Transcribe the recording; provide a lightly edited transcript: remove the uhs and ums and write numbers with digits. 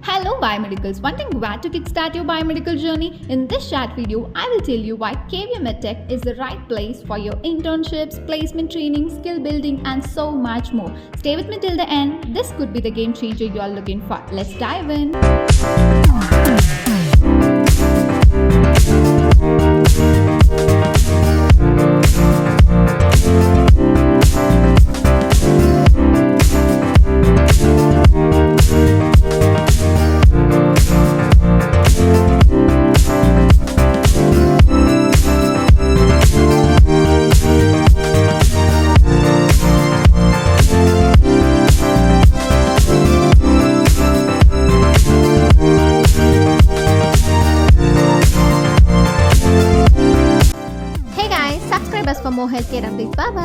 Hello Biomedicals, wondering where to kickstart your biomedical journey? In this short video, I will tell you why Biomedical is the right place for your internships, placement training, skill building and so much more. Stay with me till the end. This could be the game changer you are looking for. Let's dive in. Subscribe us for more healthcare updates. Bye bye.